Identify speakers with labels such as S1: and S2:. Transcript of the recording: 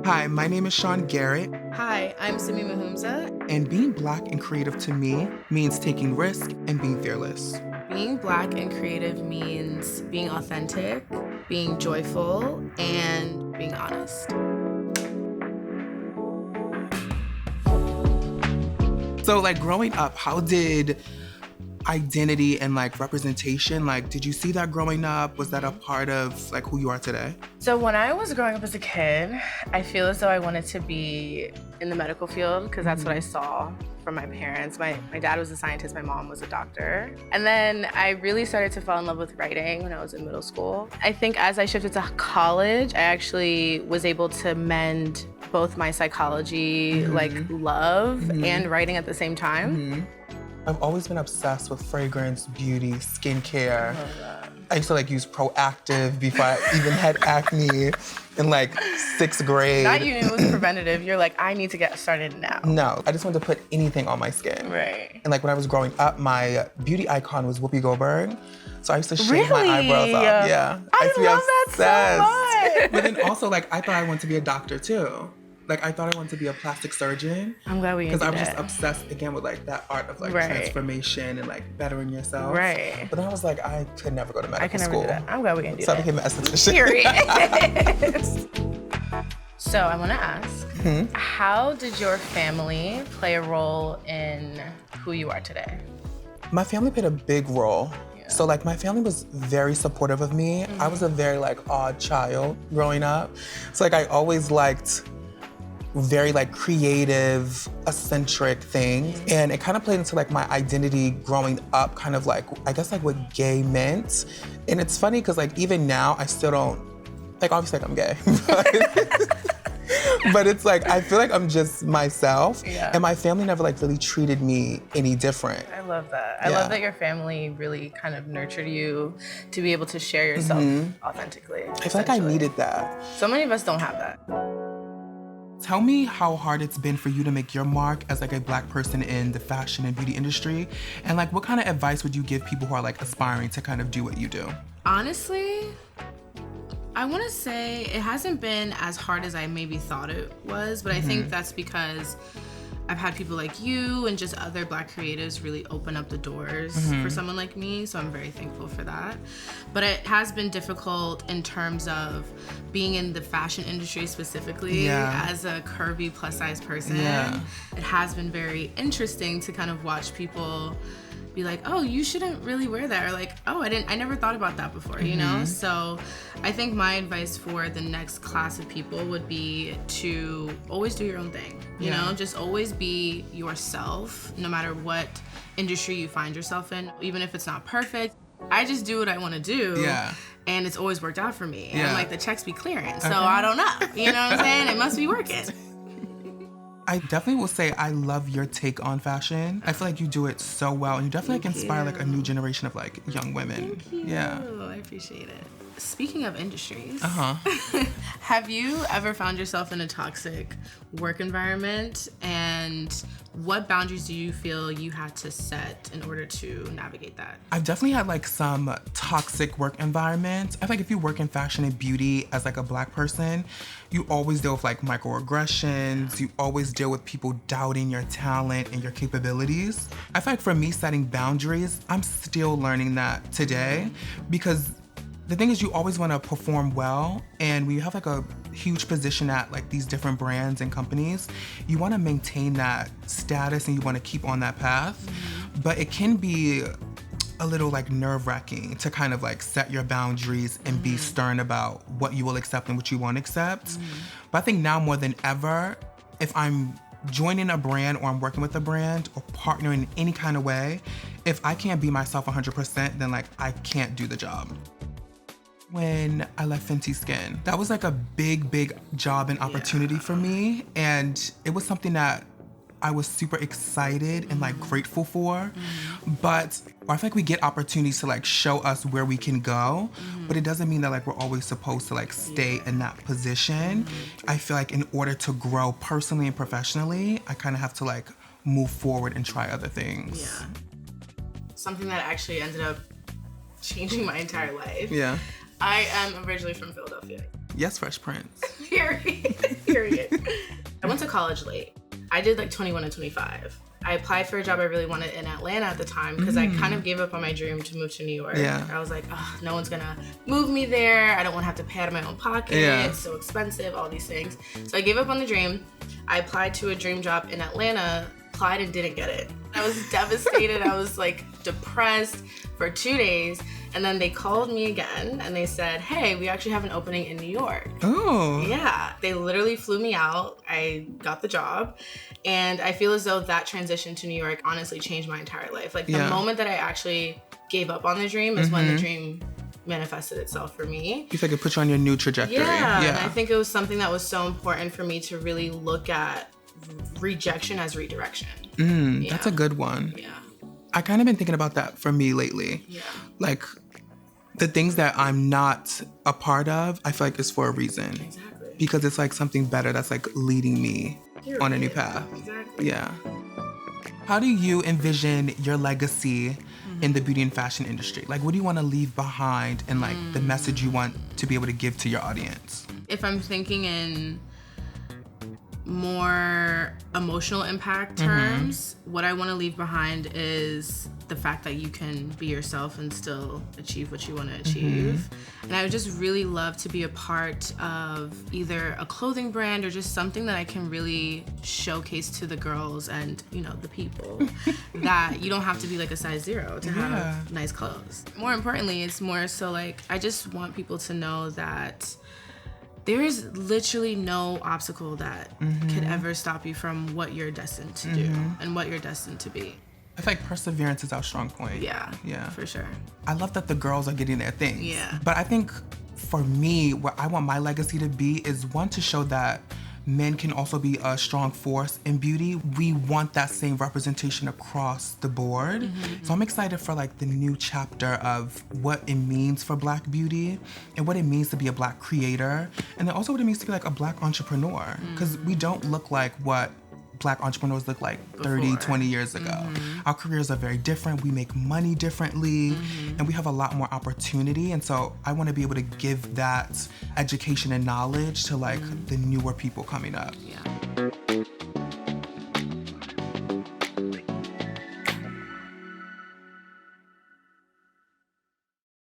S1: Hi, my name is Sean Garrette,
S2: Hi, I'm Simi Muhumuza.
S1: and being Black and creative to me means taking risk and being fearless.
S2: Being Black and creative means being authentic, being joyful, and being honest.
S1: So, growing up, how did identity and representation, did you see that growing up? Was that a part of who you are today?
S2: So when I was growing up as a kid, I feel as though I wanted to be in the medical field because that's what I saw from my parents. My dad was a scientist, my mom was a doctor. And then I really started to fall in love with writing when I was in middle school. I think as I shifted to college, I actually was able to mend both my psychology, love, and writing at the same time.
S1: I've always been obsessed with fragrance, beauty, skincare. I used to use Proactive before I even had acne in 6th grade.
S2: Not you knew it was preventative. You're like, I need to get started now.
S1: No, I just wanted to put anything on my skin.
S2: Right.
S1: And when I was growing up, my beauty icon was Whoopi Goldberg. So I used to shave my eyebrows up. Yeah.
S2: I love that so much.
S1: But then also I thought I wanted to be a doctor too. I thought I wanted to be a plastic surgeon.
S2: I'm glad we did that.
S1: Because I was just obsessed again with that art of transformation and bettering yourself.
S2: Right.
S1: But then I was I could never go to medical school.
S2: I could never do that. I'm glad we can do
S1: so
S2: that.
S1: So I became an esthetician.
S2: Period. So I want to ask, how did your family play a role in who you are today?
S1: My family played a big role. So my family was very supportive of me. I was a very odd child growing up. So I always liked very creative, eccentric things. And it kind of played into my identity growing up, kind of I guess what gay meant. And it's funny because even now I still don't, obviously I'm gay. But it's I feel I'm just myself.
S2: Yeah.
S1: And my family never really treated me any different.
S2: I love that. I love that your family really kind of nurtured you to be able to share yourself authentically.
S1: I feel I needed that.
S2: So many of us don't have that.
S1: Tell me how hard it's been for you to make your mark as a Black person in the fashion and beauty industry, and what kind of advice would you give people who are aspiring to kind of do what you do?
S2: Honestly, I want to say it hasn't been as hard as I maybe thought it was, but I think that's because I've had people like you and just other Black creatives really open up the doors for someone like me, so I'm very thankful for that. But it has been difficult in terms of being in the fashion industry specifically as a curvy plus-size person. Yeah. It has been very interesting to kind of watch people be like, oh, you shouldn't really wear that, or oh, I never thought about that before, you know? So I think my advice for the next class of people would be to always do your own thing, you know? Just always be yourself, no matter what industry you find yourself in, even if it's not perfect. I just do what I want to do. Yeah. And it's always worked out for me. Yeah. And the checks be clearing, so I don't know. You know what I'm saying? It must be working.
S1: I definitely will say I love your take on fashion. I feel you do it so well, and you definitely inspire a new generation of young women.
S2: Thank you.
S1: Yeah.
S2: I appreciate it. Speaking of industries, have you ever found yourself in a toxic work environment, and what boundaries do you feel you had to set in order to navigate that?
S1: I've definitely had some toxic work environments. I feel if you work in fashion and beauty as a Black person, you always deal with microaggressions. You always deal with people doubting your talent and your capabilities. I feel for me, setting boundaries, I'm still learning that today, because the thing is, you always want to perform well, and when you have a huge position at these different brands and companies, you want to maintain that status and you want to keep on that path. But it can be a little nerve-wracking to kind of set your boundaries and be stern about what you will accept and what you won't accept. But I think now more than ever, if I'm joining a brand or I'm working with a brand or partnering in any kind of way, if I can't be myself 100%, then I can't do the job. When I left Fenty Skin, that was a big job and opportunity for me, and it was something that I was super excited and grateful for. But I feel we get opportunities to show us where we can go, but it doesn't mean that we're always supposed to stay in that position. I feel in order to grow personally and professionally, I kind of have to move forward and try other things.
S2: Yeah. Something that actually ended up changing my entire life.
S1: Yeah.
S2: I am originally from Philadelphia.
S1: Yes, Fresh Prince.
S2: Period. college late. I did like 21 and 25. I applied for a job I really wanted in Atlanta at the time because I kind of gave up on my dream to move to New York.
S1: Yeah.
S2: I was like, oh, no one's gonna move me there. I don't want to have to pay out of my own pocket.
S1: Yeah.
S2: It's so expensive, all these things. So I gave up on the dream. I applied to a dream job in Atlanta, applied and didn't get it. I was devastated. I was like depressed for 2 days. And then they called me again and they said, hey, we actually have an opening in New York.
S1: Oh.
S2: Yeah. They literally flew me out. I got the job. And I feel as though that transition to New York honestly changed my entire life. Like the moment that I actually gave up on the dream is when the dream manifested itself for me.
S1: You think it put you on your new trajectory.
S2: Yeah. And I think it was something that was so important for me to really look at rejection as redirection.
S1: That's a good one.
S2: Yeah.
S1: I kind of been thinking about that for me lately.
S2: Yeah.
S1: Like the things that I'm not a part of, I feel like it's for a reason.
S2: Exactly.
S1: Because it's like something better that's like leading me on a new path.
S2: Exactly.
S1: Yeah. How do you envision your legacy in the beauty and fashion industry? Like, what do you want to leave behind and like the message you want to be able to give to your audience?
S2: If I'm thinking in more emotional impact terms, what I want to leave behind is the fact that you can be yourself and still achieve what you want to achieve. And I would just really love to be a part of either a clothing brand or just something that I can really showcase to the girls and, you know, the people that you don't have to be like a size 0 to have nice clothes. More importantly, it's more so like, I just want people to know that there is literally no obstacle that could ever stop you from what you're destined to do and what you're destined to be.
S1: I feel like perseverance is our strong point.
S2: Yeah,
S1: Yeah.
S2: for sure.
S1: I love that the girls are getting their things.
S2: Yeah.
S1: But I think for me, what I want my legacy to be is one, to show that men can also be a strong force in beauty. We want that same representation across the board. So I'm excited for like the new chapter of what it means for Black beauty and what it means to be a Black creator. And then also what it means to be like a Black entrepreneur. Because we don't look like what Black entrepreneurs look like 30, 20 years ago. Our careers are very different. We make money differently and we have a lot more opportunity. And so I want to be able to give that education and knowledge to like the newer people coming up.
S2: Yeah.